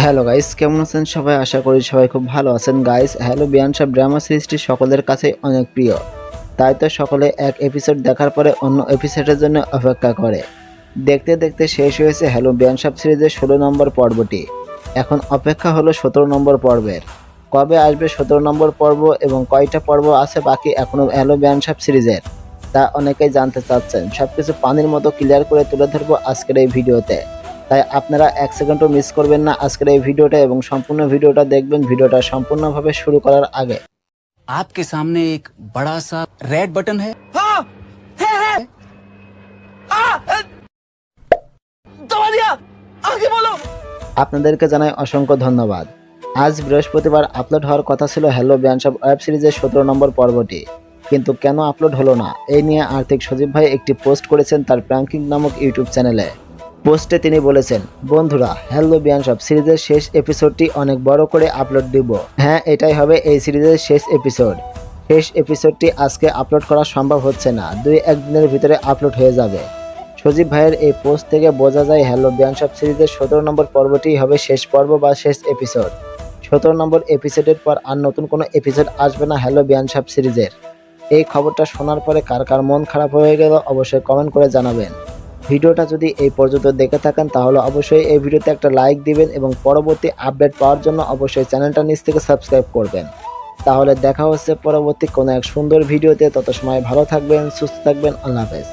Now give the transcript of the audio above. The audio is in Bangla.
হ্যালো গাইস, কেমন আছেন সবাই? আশা করি সবাই খুব ভালো আছেন। গাইস, হ্যালো বিয়ানসাব ড্রামা সিরিজটি সকলের কাছেই অনেক প্রিয়, তাই তো সকলে এক এপিসোড দেখার পরে অন্য এপিসোডের জন্য অপেক্ষা করে। দেখতে দেখতে শেষ হয়েছে হ্যালো বিয়ানসাব সিরিজের 16 নম্বর পর্বটি। এখন অপেক্ষা হলো 17 নম্বর পর্বের। কবে আসবে 17 নম্বর পর্ব এবং কয়টা পর্ব আছে বাকি এখনও হ্যালো বিয়ানসাব সিরিজের, তা অনেকেই জানতে চাচ্ছেন। সবকিছু পানির মতো ক্লিয়ার করে তুলে ধরবো আজকের এই ভিডিওতে, তাই আপনারা এক সেকেন্ডও মিস করবেন না আজকের এই ভিডিওটা এবং সম্পূর্ণ ভিডিওটা দেখবেন। ভিডিওটা সম্পূর্ণভাবে শুরু করার আগে आपके सामने एक बड़ा सा रेड बटन है। हाँ, है। दबा दिया, आगे बोलो। আপনাদেরকে জানাই অসংখ্য ধন্যবাদ। আজ বৃহস্পতিবার আপলোড হওয়ার কথা ছিল হ্যালো বিয়ানসাব ওয়েব সিরিজের 17 নম্বর পর্বটি, কিন্তু কেন আপলোড হলো না এই নিয়ে আর্থিক সজীব ভাই একটি পোস্ট করেছেন তার প্র্যাঙ্কিং নামক ইউটিউব চ্যানেলে। পোস্টে তিনি বলেছেন, বন্ধুরা, হ্যালো বিয়ানসাব সিরিজের শেষ এপিসোডটি অনেক বড় করে আপলোড দিব। হ্যাঁ, এটাই হবে এই সিরিজের শেষ এপিসোড। শেষ এপিসোডটি আজকে আপলোড করা সম্ভব হচ্ছে না, 2-1 দিনের ভিতরে আপলোড হয়ে যাবে। সজীব ভাইয়ের এই পোস্ট থেকে বোঝা যায় হ্যালো বিয়ানসাব সিরিজের 17 নম্বর পর্বটি হবে শেষ পর্ব বা শেষ এপিসোড। 17 নম্বর এপিসোডের পর আর নতুন কোনো এপিসোড আসবে না হ্যালো বিয়ানসাব সিরিজের। এই খবরটা শোনার পরে কার কার মন খারাপ হয়ে গেল অবশ্যই কমেন্ট করে জানাবেন। ভিডিওটা যদি এই পর্যন্ত দেখে থাকেন তাহলে অবশ্যই এই ভিডিওতে একটা লাইক দিবেন এবং পরবর্তী আপডেট পাওয়ার জন্য অবশ্যই চ্যানেলটা নিচ থেকে সাবস্ক্রাইব করবেন। তাহলে দেখা হচ্ছে পরবর্তী কোনো এক সুন্দর ভিডিওতে। তত সময় ভালো থাকবেন, সুস্থ থাকবেন। আল্লাহ হাফেজ।